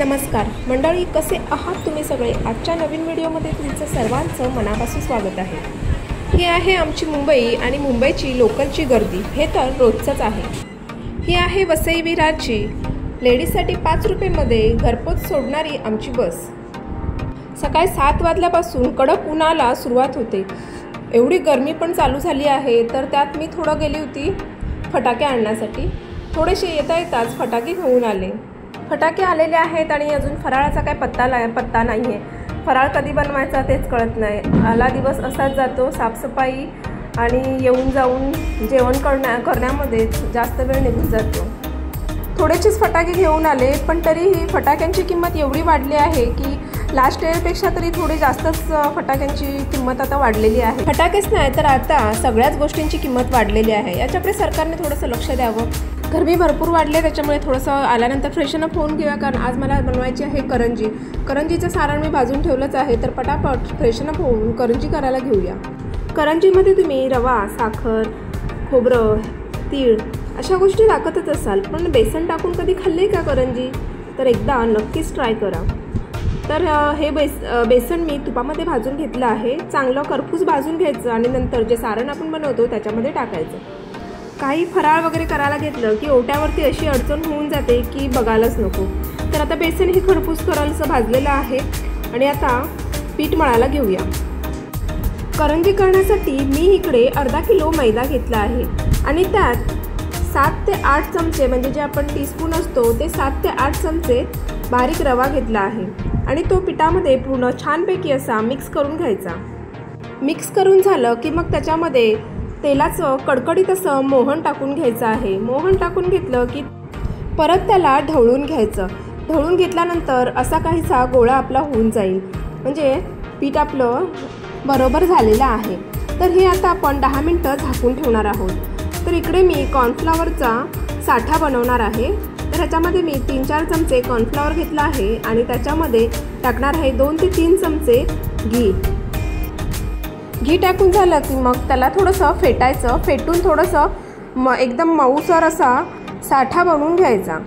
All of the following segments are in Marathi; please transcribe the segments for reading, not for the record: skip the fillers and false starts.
नमस्कार मंडळी, कसे आहात तुम्ही सगळे। आजच्या नवीन व्हिडिओमध्ये तुमचं सर्वांचं मनापासून स्वागत आहे। ही आहे आमची मुंबई आणि मुंबईची लोकलची गर्दी, हे तर रोजचंच आहे। ही आहे वसई विरारची लेडीजसाठी 5 रुपयामध्ये घरपोच सोडणारी आमची बस। सकाळी 7 वाजल्यापासून कडक उन्हाला सुरुवात होते। एवढी गरमी पण चालू झाली आहे, तर त्यात मी थोडं गेली होती फटाके आणण्यासाठी। थोडेसे येता येताच फटाके घेऊन आले। फटाके आलेले आहेत आणि अजून फराळाचा काय पत्ता नाही आहे। फराळ कधी बनवायचा तेच कळत नाही। आला दिवस असाच जातो, साफसफाई आणि येऊन जाऊन जेवण करण्यामध्ये जास्त वेळ निघून जातो। थोडेसेच फटाके घेऊन आले, पण तरीही फटाक्यांची किंमत एवढी वाढली आहे की लास्ट इयरपेक्षा तरी थोडी जास्तच फटाक्यांची किंमत आता वाढलेली आहे। फटाकेच नाही तर आता सगळ्याच गोष्टींची किंमत वाढलेली आहे। याच्याकडे सरकारने थोडंसं लक्ष द्यावं। गरमी भरपूर वाढले, त्याच्यामुळे थोडंसं आल्यानंतर फ्रेशनअप होऊन घेऊया, कारण आज मला बनवायची आहे करंजी। करंजीचं सारण मी भाजून ठेवलंच आहे, तर पटापट फ्रेशनअप होऊन करंजी करायला घेऊया। करंजीमध्ये तुम्ही रवा, साखर, खोबरं, तीळ अशा गोष्टी टाकतच असाल, पण बेसन टाकून कधी खाल्ले का करंजी? तर एकदा नक्कीच ट्राय करा। तर हे बेसन मी तुपामध्ये भाजून घेतलं आहे। चांगलं खरपूस भाजून घ्यायचं आणि नंतर जे सारण आपण बनवतो त्याच्यामध्ये टाकायचं। काही फराळ वगैरे करायला घेतलं की ओट्यावरती अशी अडचण होऊन जाते की बघायलाच नको। तर आता बेसन हे खरपूस करायचं भाजलेलं आहे आणि आता पीठ मळायला घेऊया। करंजी करण्यासाठी मी इकडे अर्धा किलो मैदा घेतला आहे आणि त्यात 7 ते 8 चमचे, म्हणजे जे आपण टीस्पून असतो ते 7 ते 8 चमचे बारीक रवा घेतला आहे आणि तो पिठामध्ये पूर्ण छानपैकी असा मिक्स करून घ्यायचा। मिक्स करून झालं की मग त्याच्यामध्ये तेलाचं कडकडीत असं मोहन टाकून घ्यायचं आहे। मोहन टाकून घेतलं की परत त्याला ढवळून घ्यायचं। ढवळून घेतल्यानंतर असा काहीसा गोळा आपला होऊन जाईल, म्हणजे पीठ आपलं बरोबर झालेलं आहे। तर हे आता आपण 10 मिनटं झाकून ठेवणार आहोत। तर इकडे मी कॉर्नफ्लॉवरचा साठा बनवणार आहे। तर ह्याच्यामध्ये मी 3-4 चमचे कॉर्नफ्लॉवर घेतला आहे आणि त्याच्यामध्ये टाकणार आहे 2 ते 3 चमचे घी। घी टाकून झालं की मग त्याला थोडंसं फेटायचं। फेटून थोडंसं एकदम मऊसर असा साठा बनवून घ्यायचा।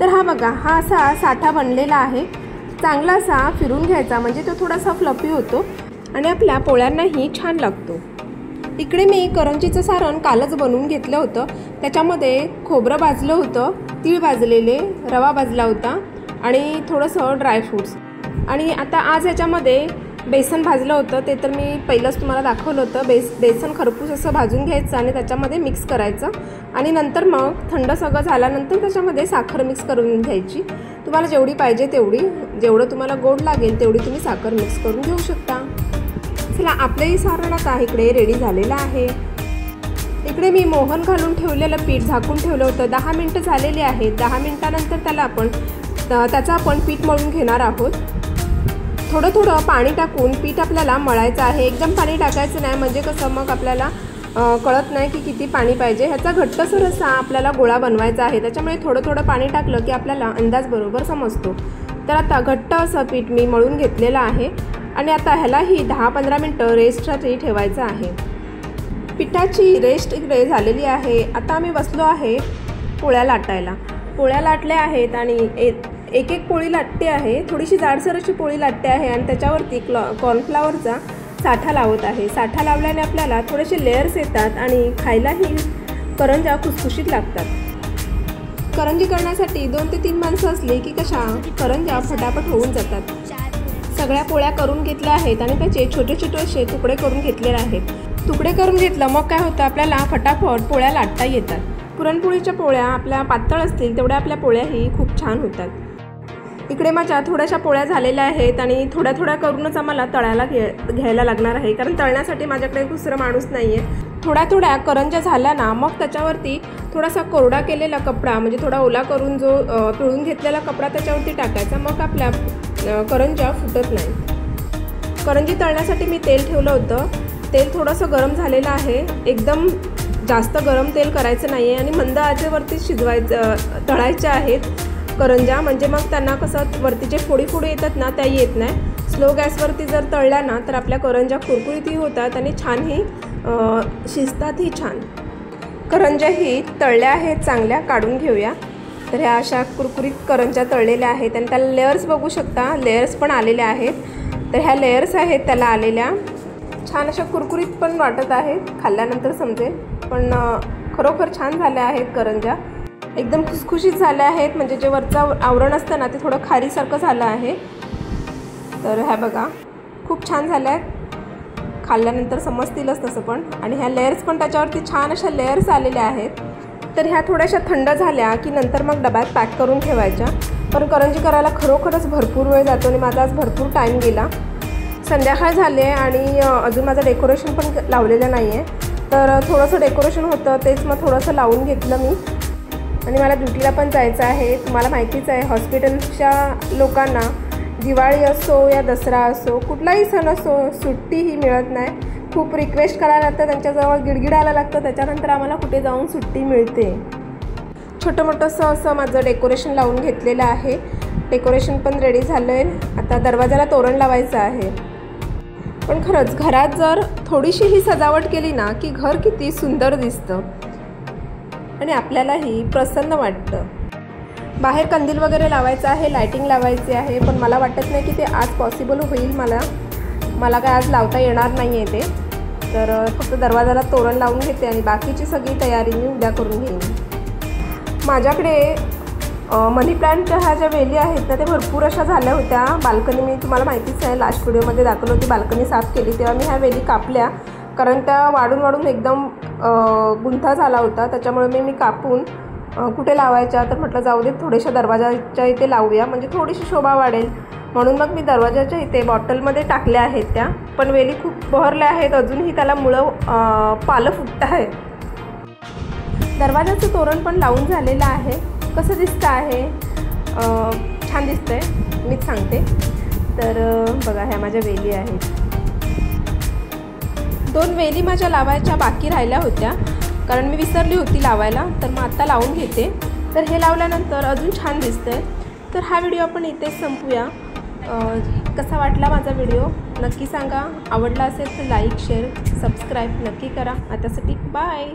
तर हा बघा, हा असा साठा बनलेला आहे। चांगला असा फिरून घ्यायचा, म्हणजे तो थोडासा फ्लफी होतो आणि आपल्या पोळ्यांनाही छान लागतो। इकडे मी करंजीचं सारण कालच बनवून घेतलं होतं। त्याच्यामध्ये खोबरं भाजलं होतं, तीळ भाजलेले, रवा भाजला होता आणि थोडंसं ड्रायफ्रूट्स। आणि आता आज ह्याच्यामध्ये बेसन भाजलं होतं, ते तर मी पहिलंच तुम्हाला दाखवलं होतं। बेसन खरपूस असं भाजून घ्यायचं आणि त्याच्यामध्ये मिक्स करायचं आणि नंतर मग थंड सगळं झाल्यानंतर त्याच्यामध्ये साखर मिक्स करून घ्यायची। तुम्हाला जेवढी पाहिजे तेवढी, जेवढं तुम्हाला गोड लागेल तेवढी तुम्ही साखर मिक्स करून घेऊ शकता। चला, आपलंही सारण आता इकडे रेडी झालेलं आहे। इकडे मी मोहन घालून ठेवलेलं पीठ झाकून ठेवलं होतं। 10 मिनटं झालेली आहेत। 10 मिनटानंतर त्याचा आपण पीठ मळून घेणार आहोत। थोडं थोडं पाणी टाकून पीठ आपल्याला मळायचं आहे। एकदम पाणी टाकायचं नाही, म्हणजे कसं मग आपल्याला कळत नाही की किती पाणी पाहिजे। ह्याचा घट्टसर असा आपल्याला गोळा बनवायचा आहे, त्याच्यामुळे थोडं थोडं पाणी टाकलं की आपल्याला अंदाज बरोबर समजतो। तर आता घट्ट असं पीठ मी मळून घेतलेलं आहे आणि आता ह्यालाही 10-15 मिनटं रेस्टसाठी ठेवायचं आहे। पिठाची रेस्ट इकडे झालेली आहे। आता आम्ही बसलो आहे पोळ्या लाटायला। पोळ्या लाटल्या आहेत आणि एक पोळी लाटते आहे, थोडीशी जाडसर अशी पोळी लाटते आहे आणि त्याच्यावरती कॉर्नफ्लॉवरचा साठा लावत आहे। साठा लावल्याने आपल्याला थोडेसे लेयर्स येतात आणि खायलाही करंज्या खुसखुशीत लागतात। करंजी करण्यासाठी 2 ते 3 माणसं असली की कशा करंज्या फटाफट होऊन जातात। सगळ्या पोळ्या करून घेतल्या आहेत आणि त्याचे छोटे छोटे असे तुकडे करून घेतलेले आहेत। तुकडे करून घेतलं मग काय होतं, आपल्याला फटाफट पोळ्या लाटता येतात। पुरणपोळीच्या पोळ्या आपल्या पातळ असतील तेवढ्या आपल्या पोळ्याही खूप छान होतात। इकडे माझ्या थोड्याशा पोळ्या झालेल्या आहेत आणि थोड्या थोड्या करूनच आम्हाला तळायला घ्यायला लागणार आहे, कारण तळण्यासाठी माझ्याकडे दुसरा माणूस नाही आहे। थोड्या थोड्या करंज्या झाल्या ना, मग त्याच्यावरती थोडासा कोरडा केलेला कपडा, म्हणजे थोडा ओला करून जो पिळून घेतलेला कपडा त्याच्यावरती टाकायचा, मग आपल्या करंज्या फुटत नाही। करंजी तळण्यासाठी मी तेल ठेवलं होतं। तेल थोडंसं गरम झालेलं आहे। एकदम जास्त गरम तेल करायचं नाही आहे आणि मंद आचेवरती तळायच्या आहेत करंज्या, म्हणजे मग त्यांना कसं वरतीचे फोडी येतात ना, त्या येत नाही। स्लो गॅसवरती जर तळल्या ना तर आपल्या करंज्या कुरकुरीतही होतात आणि छानही शिजतातही छान। करंज्याही तळल्या आहेत चांगल्या, काढून घेऊया। तर ह्या अशा कुरकुरीत करंज्या तळलेल्या आहेत आणि त्याला लेयर्स बघू शकता, लेयर्स पण आलेल्या आहेत. तर ह्या लेयर्स आहेत त्याला आलेल्या, छान अशा कुरकुरीत पण वाटत आहेत, खाल्ल्यानंतर समजेल. पण खरोखर छान झाल्या आहेत करंज्या, एकदम खुसखुशीत झाल्या आहेत. म्हणजे जे वरचं आवरण असतं ना ते थोडं खारीसारखं झालं आहे. तर ह्या बघा खूप छान झाल्या आहेत, खाल्ल्यानंतर समजतीलच तसं पण. आणि ह्या लेयर्स पण त्याच्यावरती छान अशा लेयर्स आलेल्या आहेत. तर ह्या थोड्याशा थंड झाल्या की नंतर मग डब्यात पॅक करून ठेवायच्या. पण करंजी करायला खरोखरच भरपूर वेळ जातो आणि माझा आज भरपूर टाईम गेला. संध्याकाळ झाले आणि अजून माझं डेकोरेशन पण लावलेलं नाही आहे. तर थोडंसं डेकोरेशन होतं तेच मग थोडंसं लावून घेतलं मी. आणि मला ड्युटीला पण जायचं आहे. तुम्हाला माहितीच आहे हॉस्पिटलच्या लोकांना दिवाळी असो या दसरा असो कुठलाही सण असो सुट्टीही मिळत नाही. खूप रिक्वेस्ट करायला लागतं, त्यांच्याजवळ गिडगिडायला लागतं, त्याच्यानंतर आम्हाला कुठे जाऊन सुट्टी मिळते. छोटं मोठंसं असं माझं डेकोरेशन लावून घेतलेलं आहे. डेकोरेशन पण रेडी झालं आहे. आता दरवाजाला तोरण लावायचं आहे. पण खरंच घरात जर थोडीशी ही सजावट केली ना की घर किती सुंदर दिसतं आणि आपल्यालाही प्रसन्न वाटतं. बाहेर कंदील वगैरे लावायचं आहे, लायटिंग लावायची आहे, पण मला वाटत नाही की ते आज पॉसिबल होईल. मला काय आज लावता येणार नाही आहे ते. तर फक्त दरवाजाला तोरण लावून घेते आणि बाकीची सगळी तयारी मी उद्या करून घेईन. माझ्याकडे मनी प्लांटच्या ह्या ज्या वेली आहेत ना ते भरपूर अशा झाल्या होत्या. बाल्कनी मी तुम्हाला माहितीच आहे लास्ट व्हिडिओमध्ये दाखवलं होती, बाल्कनी साफ केली तेव्हा मी ह्या वेली कापल्या. कारण त्या वाढून एकदम गुंठा झाला होता. त्याच्यामुळे मी कापून कुठे लावायच्या तर म्हटलं जाऊ दे थोड्याशा दरवाजाच्या इथे लावूया, म्हणजे थोडीशी शोभा वाढेल. म्हणून मग मी दरवाजाच्या इथे बॉटलमध्ये टाकल्या आहेत त्या. पण वेली खूप बहरल्या आहेत, अजूनही त्याला मुळं पालं फुटत आहे. दरवाजाचं तोरण पण लावून झालेलं आहे. कसं दिसतं आहे? छान दिसतंय, मीच सांगते. तर बघा ह्या माझ्या वेली आहेत. 2 वेली माझ्या लावायच्या बाकी राहिल्या होत्या कारण मी विसरली होती लावायला. तर मग आत्ता लावून घेते. तर हे लावल्यानंतर अजून छान दिसतंय. तर हा व्हिडिओ आपण इथेच संपूया. कसा वाटला माझा व्हिडिओ नक्की सांगा. आवडला असेल तर लाईक शेअर सबस्क्राईब नक्की करा. आतासाठी बाय.